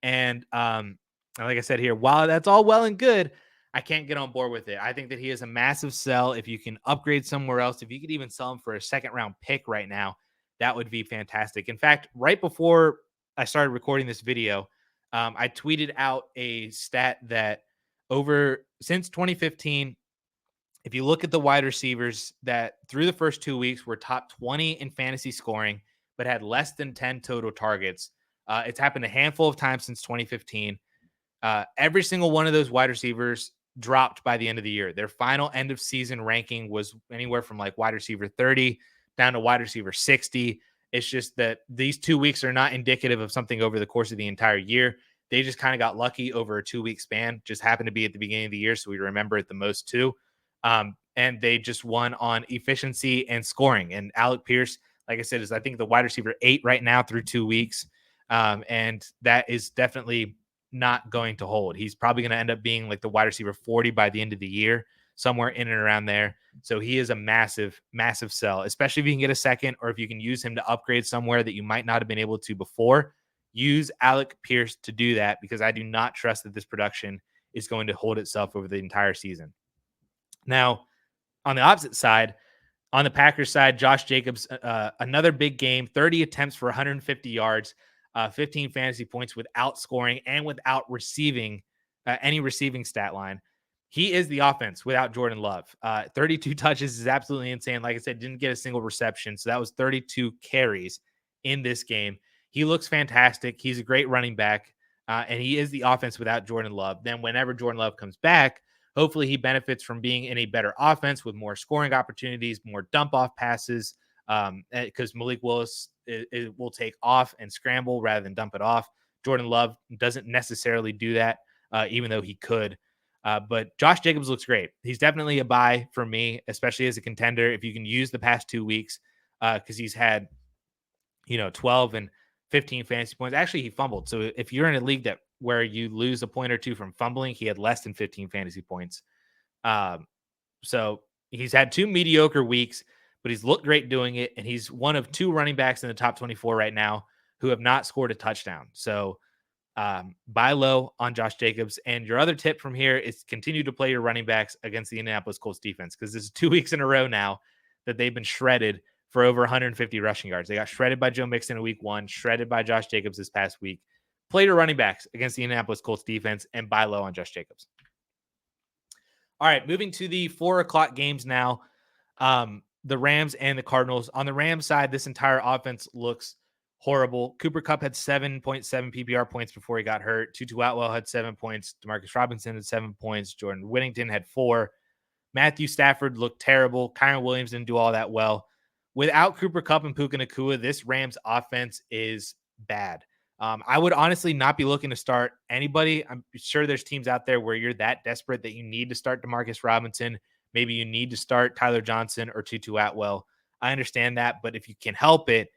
And like I said here, while that's all well and good, I can't get on board with it. I think that he is a massive sell. If you can upgrade somewhere else, if you could even sell him for a second-round pick right now, that would be fantastic. In fact, right before I started recording this video, I tweeted out a stat that since 2015, if you look at the wide receivers that through the first 2 weeks were top 20 in fantasy scoring, but had less than 10 total targets, it's happened a handful of times since 2015. Every single one of those wide receivers dropped by the end of the year. Their final end of season ranking was anywhere from like wide receiver 30 down to wide receiver 60. It's just that these 2 weeks are not indicative of something over the course of the entire year. They just kind of got lucky over a 2 week span, just happened to be at the beginning of the year, so we remember it the most too. And they just won on efficiency and scoring. And Alec Pierce, like I said, is I think the wide receiver 8 right now through 2 weeks. And that is definitely not going to hold. He's probably going to end up being like the wide receiver 40 by the end of the year, somewhere in and around there. So he is a massive, massive sell, especially if you can get a second, or if you can use him to upgrade somewhere that you might not have been able to before. Use Alec Pierce to do that, because I do not trust that this production is going to hold itself over the entire season. Now, on the opposite side, on the Packers side, Josh Jacobs, another big game, 30 attempts for 150 yards, 15 fantasy points without scoring and without receiving any receiving stat line. He is the offense without Jordan Love. 32 touches is absolutely insane. Like I said, didn't get a single reception. So that was 32 carries in this game. He looks fantastic. He's a great running back, and he is the offense without Jordan Love. Then whenever Jordan Love comes back, hopefully he benefits from being in a better offense with more scoring opportunities, more dump-off passes, because Malik Willis will take off and scramble rather than dump it off. Jordan Love doesn't necessarily do that, even though he could. But Josh Jacobs looks great. He's definitely a buy for me, especially as a contender. If you can use the past 2 weeks, because he's had, 12 and 15 fantasy points. Actually, he fumbled. So if you're in a league where you lose a point or two from fumbling, he had less than 15 fantasy points. So he's had 2 mediocre weeks, but he's looked great doing it. And he's one of 2 running backs in the top 24 right now who have not scored a touchdown. So buy low on Josh Jacobs. And your other tip from here is continue to play your running backs against the Indianapolis Colts defense, because this is 2 weeks in a row now that they've been shredded for over 150 rushing yards. They got shredded by Joe Mixon in week 1, shredded by Josh Jacobs this past week. Play your running backs against the Indianapolis Colts defense and buy low on Josh Jacobs. All right, moving to the 4 o'clock games now. The Rams and the Cardinals. On the Rams side, this entire offense looks horrible. Cooper Kupp had 7.7 PPR points before he got hurt. Tutu Atwell had 7 points. Demarcus Robinson had 7 points. Jordan Whittington had 4. Matthew Stafford looked terrible. Kyron Williams didn't do all that well. Without Cooper Kupp and Puka Nacua, this Rams offense is bad. I would honestly not be looking to start anybody. I'm sure there's teams out there where you're that desperate that you need to start Demarcus Robinson. Maybe you need to start Tyler Johnson or Tutu Atwell. I understand that, but if you can help it,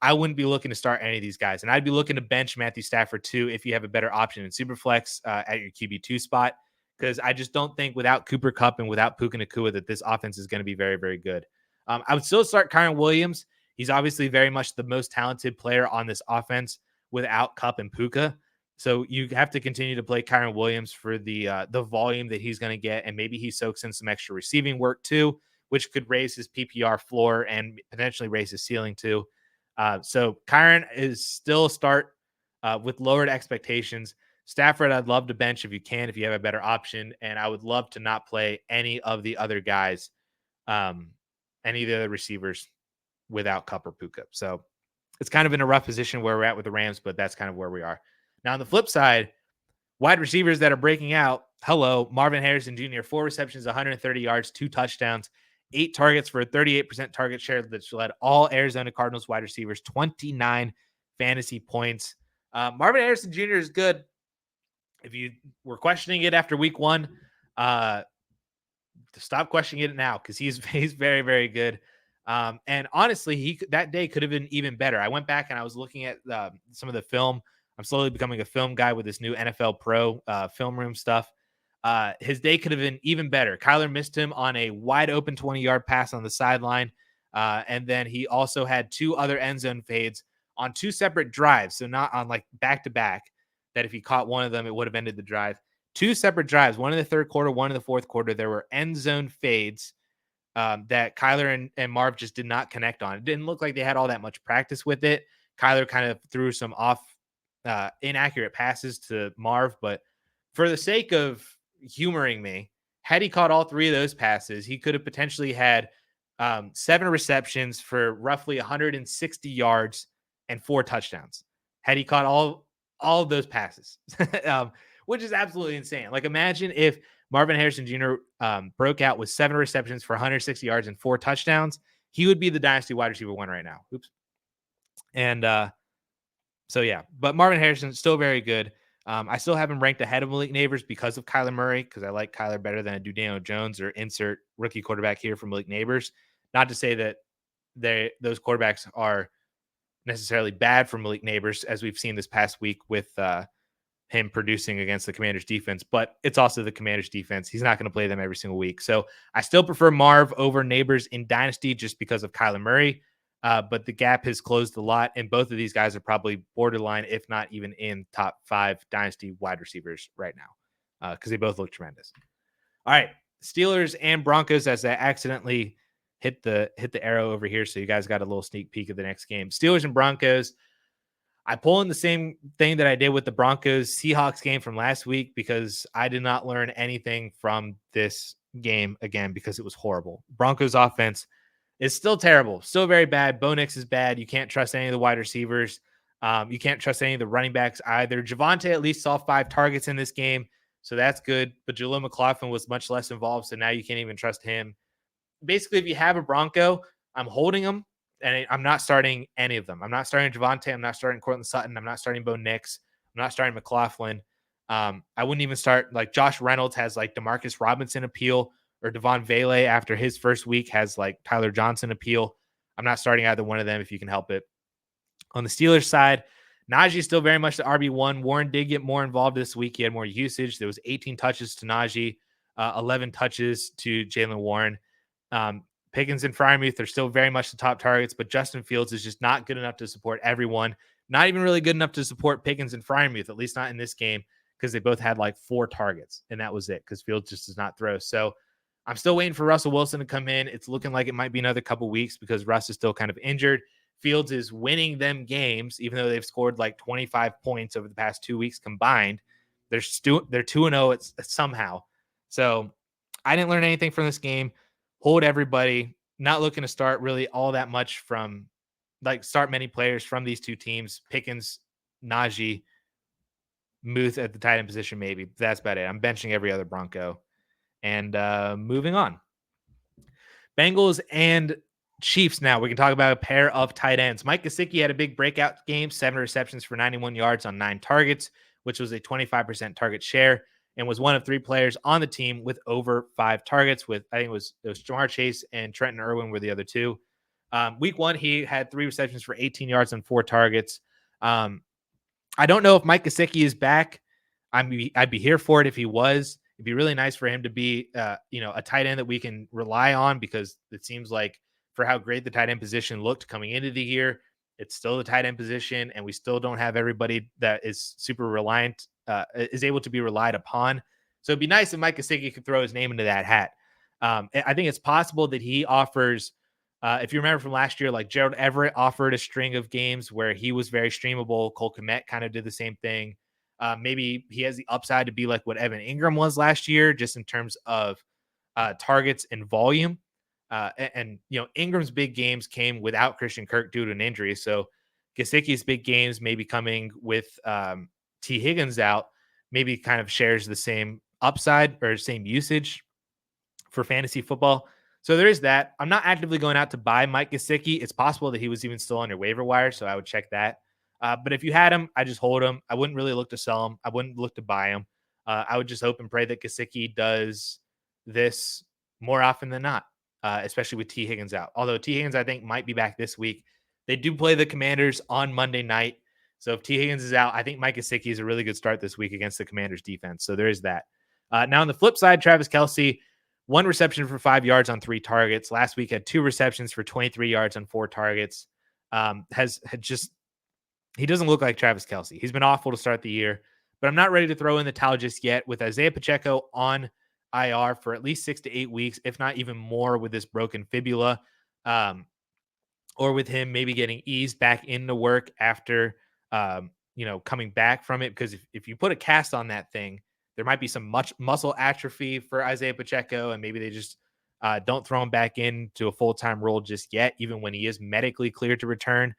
I wouldn't be looking to start any of these guys. And I'd be looking to bench Matthew Stafford too if you have a better option in Superflex at your QB2 spot, because I just don't think without Cooper Kupp and without Puka Nacua that this offense is going to be very, very good. I would still start Kyren Williams. He's obviously very much the most talented player on this offense without Kupp and Puka. So you have to continue to play Kyren Williams for the volume that he's going to get, and maybe he soaks in some extra receiving work too, which could raise his PPR floor and potentially raise his ceiling too. So Kyren is still a start with lowered expectations. Stafford, I'd love to bench if you can, if you have a better option, and I would love to not play any of the other guys, any of the other receivers without Kupp or Puka. So it's kind of in a rough position where we're at with the Rams, but that's kind of where we are. Now, on the flip side, wide receivers that are breaking out. Hello, Marvin Harrison Jr., 4 receptions, 130 yards, 2 touchdowns, 8 targets for a 38% target share that's led all Arizona Cardinals wide receivers, 29 fantasy points. Marvin Harrison Jr. is good. If you were questioning it after week 1, stop questioning it now because he's very, very good. And honestly, that day could have been even better. I went back and I was looking at some of the film. I'm slowly becoming a film guy with this new NFL Pro film room stuff. His day could have been even better. Kyler missed him on a wide open 20-yard pass on the sideline. And then he also had 2 other end zone fades on 2 separate drives. So not on like back-to-back, that if he caught one of them, it would have ended the drive. 2 separate drives, one in the third quarter, one in the fourth quarter. There were end zone fades that Kyler and Marv just did not connect on. It didn't look like they had all that much practice with it. Kyler kind of threw some inaccurate passes to Marv, but for the sake of humoring me, had he caught all 3 of those passes, he could have potentially had 7 receptions for roughly 160 yards and 4 touchdowns. Had he caught all of those passes, which is absolutely insane. Like, imagine if Marvin Harrison Jr. Broke out with 7 receptions for 160 yards and 4 touchdowns. He would be the dynasty wide receiver 1 right now. Oops. And so, yeah, but Marvin Harrison is still very good. I still have him ranked ahead of Malik Neighbors because of Kyler Murray, because I like Kyler better than I do Daniel Jones, or insert rookie quarterback here for Malik Neighbors. Not to say that those quarterbacks are necessarily bad for Malik Neighbors, as we've seen this past week with him producing against the Commanders defense, but it's also the Commanders defense. He's not going to play them every single week. So I still prefer Marv over Neighbors in Dynasty just because of Kyler Murray. But the gap has closed a lot, and both of these guys are probably borderline, if not even in top 5 Dynasty wide receivers right now, because they both look tremendous. All right, Steelers and Broncos, as I accidentally hit the arrow over here, so you guys got a little sneak peek of the next game. Steelers and Broncos. I pull in the same thing that I did with the Broncos Seahawks game from last week, because I did not learn anything from this game again, because it was horrible. Broncos offense is still terrible, still very bad. Bo Nix is bad. You can't trust any of the wide receivers. You can't trust any of the running backs either. Javonte at least saw 5 targets in this game, so that's good. But Jaleel McLaughlin was much less involved, so now you can't even trust him. Basically, if you have a Bronco, I'm holding them, and I'm not starting any of them. I'm not starting Javonte. I'm not starting Cortland Sutton. I'm not starting Bo Nix. I'm not starting McLaughlin. I wouldn't even start, like, Josh Reynolds has like Demarcus Robinson appeal, or Devon Vele after his first week has like Tyler Johnson appeal. I'm not starting either one of them if you can help it. On the Steelers side, Najee is still very much the RB1. Warren did get more involved this week. He had more usage. There was 18 touches to Najee, 11 touches to Jaylen Warren. Pickens and Freiermuth are still very much the top targets, but Justin Fields is just not good enough to support everyone. Not even really good enough to support Pickens and Freiermuth, at least not in this game, because they both had like 4 targets, and that was it, because Fields just does not throw. So I'm still waiting for Russell Wilson to come in. It's looking like it might be another couple weeks because Russ is still kind of injured. Fields is winning them games, even though they've scored like 25 points over the past 2 weeks combined. They're 2-0 somehow. So I didn't learn anything from this game. Hold everybody. Not looking to start really all that much from, like, start many players from these 2 teams. Pickens, Najee, Muth at the tight end position, maybe. That's about it. I'm benching every other Bronco. And moving on. Bengals and Chiefs now. We can talk about a pair of tight ends. Mike Gesicki had a big breakout game, 7 receptions for 91 yards on 9 targets, which was a 25% target share, and was one of 3 players on the team with over 5 targets. With I think it was Jamar Chase and Trenton Irwin were the other 2. Week 1, he had 3 receptions for 18 yards on 4 targets. I don't know if Mike Gesicki is back. I'd be here for it if he was. It'd be really nice for him to be, a tight end that we can rely on, because it seems like for how great the tight end position looked coming into the year, it's still the tight end position, and we still don't have everybody that is super reliant, is able to be relied upon. So it'd be nice if Mike Gesicki could throw his name into that hat. I think it's possible that he offers, if you remember from last year, like Gerald Everett offered a string of games where he was very streamable. Cole Kmet kind of did the same thing. Maybe he has the upside to be like what Evan Ingram was last year, just in terms of targets and volume. Ingram's big games came without Christian Kirk due to an injury. So Gesicki's big games maybe coming with T. Higgins out, maybe kind of shares the same upside or same usage for fantasy football. So there is that. I'm not actively going out to buy Mike Gesicki. It's possible that he was even still on your waiver wire, so I would check that. But if you had him, I just hold him. I wouldn't really look to sell him. I wouldn't look to buy him. I would just hope and pray that Gesicki does this more often than not, especially with T. Higgins out. Although T. Higgins, I think, might be back this week. They do play the Commanders on Monday night. So if T. Higgins is out, I think Mike Gesicki is a really good start this week against the Commanders defense. So there is that. Now on the flip side, Travis Kelce, 1 reception for 5 yards on 3 targets. Last week had 2 receptions for 23 yards on 4 targets. He doesn't look like Travis Kelce. He's been awful to start the year, but I'm not ready to throw in the towel just yet. With Isaiah Pacheco on IR for at least 6 to 8 weeks, if not even more, with this broken fibula, or with him maybe getting eased back into work after, coming back from it. Because if you put a cast on that thing, there might be some much muscle atrophy for Isaiah Pacheco, and maybe they just don't throw him back into a full-time role just yet, even when he is medically cleared to return.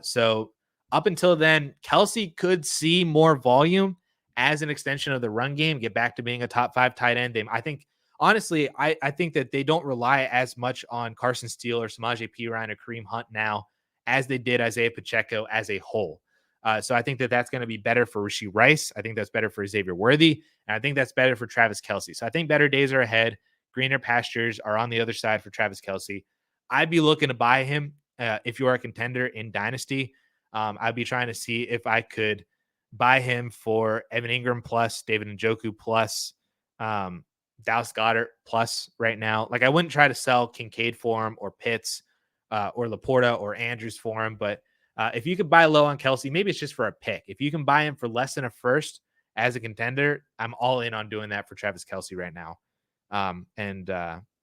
So up until then, Kelce could see more volume as an extension of the run game, get back to being a top 5 tight end. I think, honestly, I think that they don't rely as much on Carson Steele or Samaje Perine or Kareem Hunt now as they did Isaiah Pacheco as a whole. So I think that that's going to be better for Rashee Rice. I think that's better for Xavier Worthy. And I think that's better for Travis Kelce. So I think better days are ahead. Greener pastures are on the other side for Travis Kelce. I'd be looking to buy him if you are a contender in Dynasty. I'd be trying to see if I could buy him for Evan Ingram plus, David Njoku plus, Dallas Goedert plus right now. Like, I wouldn't try to sell Kincaid for him, or Pitts, or LaPorta, or Andrews for him. But if you could buy low on Kelce, maybe it's just for a pick. If you can buy him for less than a first as a contender, I'm all in on doing that for Travis Kelce right now. And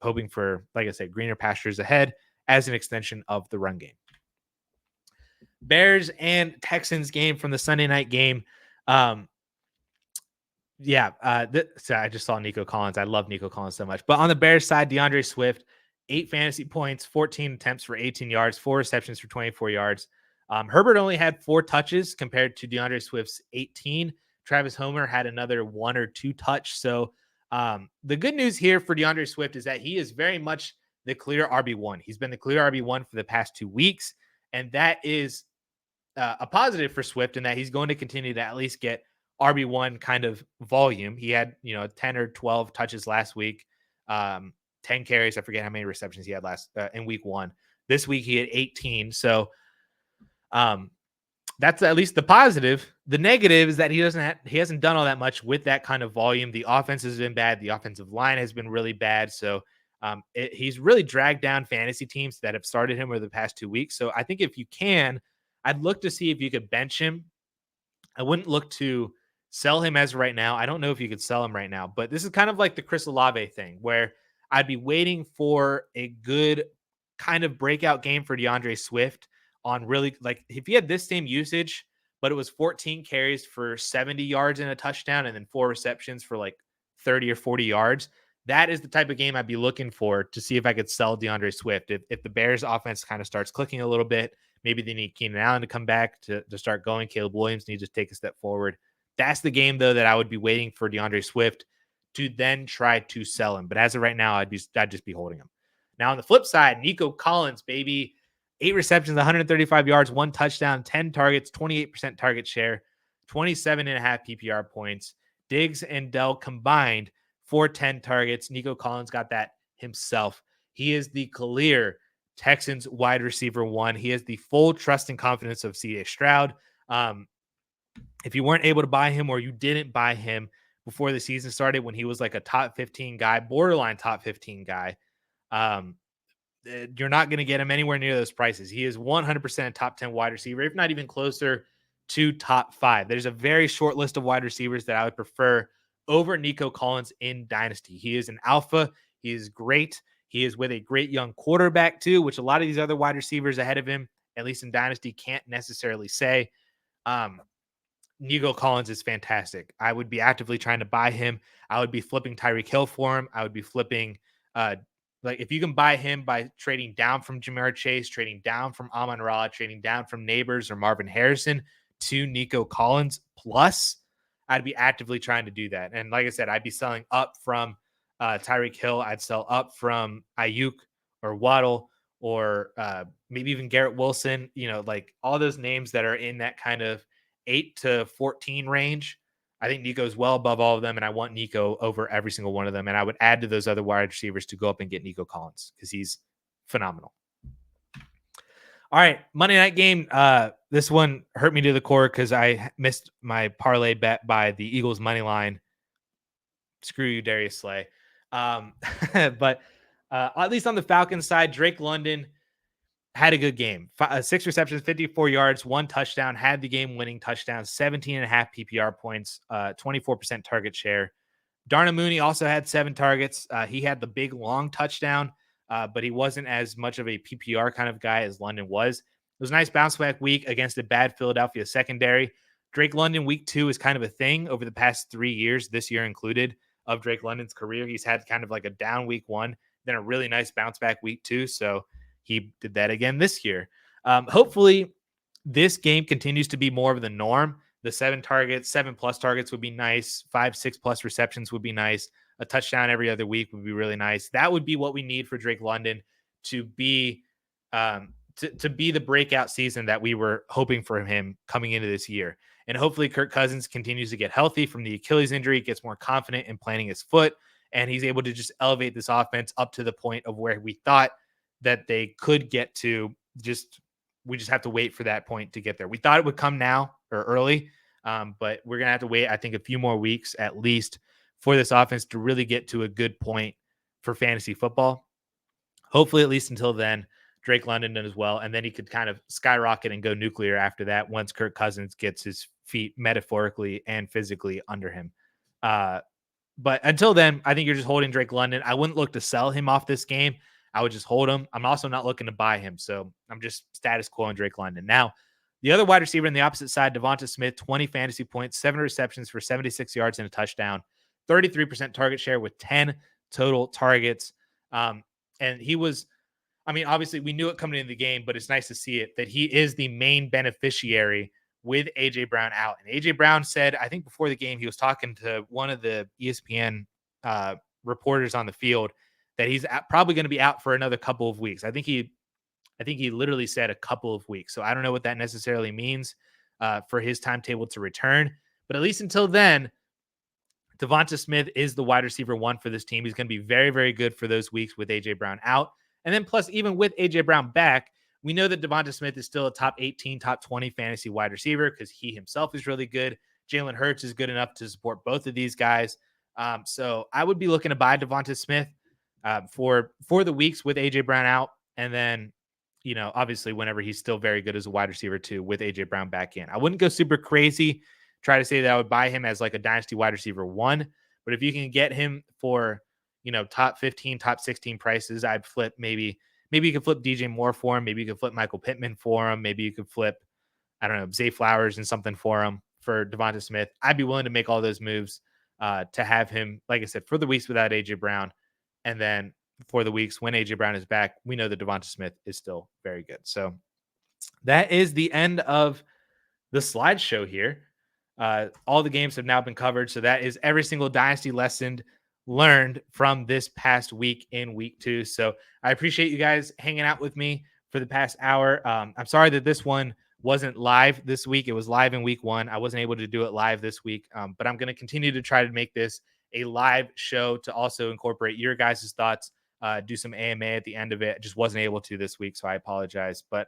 hoping for, like I said, greener pastures ahead as an extension of the run game. Bears and Texans game from the Sunday night game. So I just saw Nico Collins. I love Nico Collins so much. But on the Bears side, DeAndre Swift, 8 fantasy points, 14 attempts for 18 yards, 4 receptions for 24 yards. Herbert only had 4 touches compared to DeAndre Swift's 18. Travis Homer had another 1 or 2 touch. So the good news here for DeAndre Swift is that he is very much the clear RB1. He's been the clear RB1 for the past 2 weeks. And that is a positive for Swift, in that he's going to continue to at least get RB1 kind of volume. He had, 10 or 12 touches last week, 10 carries. I forget how many receptions he had in week 1. This week he had 18. So that's at least the positive. The negative is that he hasn't done all that much with that kind of volume. The offense has been bad. The offensive line has been really bad. So he's really dragged down fantasy teams that have started him over the past 2 weeks. So I think if you can, I'd look to see if you could bench him. I wouldn't look to sell him as right now. I don't know if you could sell him right now, but this is kind of like the Chris Olave thing, where I'd be waiting for a good kind of breakout game for DeAndre Swift on really, like, if he had this same usage, but it was 14 carries for 70 yards and a touchdown, and then 4 receptions for like 30 or 40 yards. That is the type of game I'd be looking for to see if I could sell DeAndre Swift. If the Bears offense kind of starts clicking a little bit, maybe they need Keenan Allen to come back to start going. Caleb Williams needs to take a step forward. That's the game, though, that I would be waiting for DeAndre Swift to then try to sell him. But as of right now, I'd just be holding him. Now on the flip side, Nico Collins, baby, 8 receptions, 135 yards, 1 touchdown, 10 targets, 28% target share, 27.5 PPR points. Diggs and Dell combined for 10 targets. Nico Collins got that himself. He is the clear Texans wide receiver 1. He has the full trust and confidence of C.J. Stroud. If you weren't able to buy him or you didn't buy him before the season started when he was like a top 15 guy, borderline top 15 guy, you're not going to get him anywhere near those prices. He is 100% a top 10 wide receiver, if not even closer to top 5. There's a very short list of wide receivers that I would prefer over Nico Collins in Dynasty. He is an alpha. He is great. He is with a great young quarterback too, which a lot of these other wide receivers ahead of him, at least in Dynasty, can't necessarily say. Nico Collins is fantastic. I would be actively trying to buy him. I would be flipping Tyreek Hill for him. I would be flipping, like if you can buy him by trading down from Jamar Chase, trading down from Amon-Ra, trading down from Neighbors or Marvin Harrison to Nico Collins plus, I'd be actively trying to do that. And like I said, I'd be selling up from Tyreek Hill. I'd sell up from Ayuk or Waddle or maybe even Garrett Wilson, like all those names that are in that kind of 8 to 14 range. I think Nico's well above all of them, and I want Nico over every single one of them. And I would add to those other wide receivers to go up and get Nico Collins because he's phenomenal. All right, Monday night game. This one hurt me to the core because I missed my parlay bet by the Eagles money line. Screw you, Darius Slay. But at least on the Falcons side, Drake London had a good game. 6 receptions, 54 yards, 1 touchdown, had the game-winning touchdown, 17.5 PPR points, 24% target share. Darnell Mooney also had 7 targets. He had the big, long touchdown, but he wasn't as much of a PPR kind of guy as London was. It was a nice bounce-back week against a bad Philadelphia secondary. Drake London week 2 is kind of a thing over the past 3 years, this year included, of Drake London's career. He's had kind of like a down week 1, then a really nice bounce-back week 2, so he did that again this year. Hopefully, this game continues to be more of the norm. The 7 targets, 7+ targets would be nice. 5, 6+ receptions would be nice. A touchdown every other week would be really nice. That would be what we need for Drake London to be to be the breakout season that we were hoping for him coming into this year. And hopefully, Kirk Cousins continues to get healthy from the Achilles injury, gets more confident in planting his foot, and he's able to just elevate this offense up to the point of where we thought that they could get to. We just have to wait for that point to get there. We thought it would come now or early, but we're going to have to wait, I think, a few more weeks at least for this offense to really get to a good point for fantasy football. Hopefully, at least until then, Drake London did as well, and then he could kind of skyrocket and go nuclear after that once Kirk Cousins gets his feet metaphorically and physically under him. But until then, I think you're just holding Drake London. I wouldn't look to sell him off this game. I would just hold him. I'm also not looking to buy him. So I'm just status quo on Drake London. Now, the other wide receiver on the opposite side, Devonta Smith, 20 fantasy points, 7 receptions for 76 yards and a touchdown, 33% target share with 10 total targets. And he was, obviously we knew it coming into the game, but it's nice to see it that he is the main beneficiary with A.J. Brown out. And A.J. Brown said, I think before the game, he was talking to one of the ESPN reporters on the field that he's probably going to be out for another couple of weeks. I think he literally said a couple of weeks. So I don't know what that necessarily means for his timetable to return. But at least until then, Devonta Smith is the wide receiver 1 for this team. He's going to be very, very good for those weeks with A.J. Brown out. And then plus, even with A.J. Brown back, we know that Devonta Smith is still a top 18, top 20 fantasy wide receiver because he himself is really good. Jalen Hurts is good enough to support both of these guys. So I would be looking to buy Devonta Smith for the weeks with A.J. Brown out. And then, obviously whenever he's still very good as a wide receiver too, with A.J. Brown back in. I wouldn't go super crazy, try to say that I would buy him as like a dynasty wide receiver 1. But if you can get him for, top 15, top 16 prices, I'd flip maybe you could flip DJ Moore for him. Maybe you could flip Michael Pittman for him. Maybe you could flip, I don't know, Zay Flowers and something for him for Devonta Smith. I'd be willing to make all those moves to have him, like I said, for the weeks without A.J. Brown. And then for the weeks when A.J. Brown is back, we know that Devonta Smith is still very good. So that is the end of the slideshow here. All the games have now been covered. So that is every single dynasty lesson learned from this past week in week 2. So I appreciate you guys hanging out with me for the past hour. I'm sorry that this one wasn't live this week. It was live in week 1. I wasn't able to do it live this week, but I'm going to continue to try to make this a live show to also incorporate your guys' thoughts, do some AMA at the end of it. I just wasn't able to this week, so I apologize. But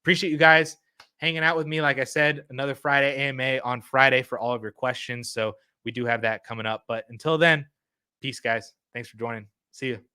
appreciate you guys hanging out with me. Like I said, another Friday AMA on Friday for all of your questions. So we do have that coming up. But until then, peace, guys. Thanks for joining. See you.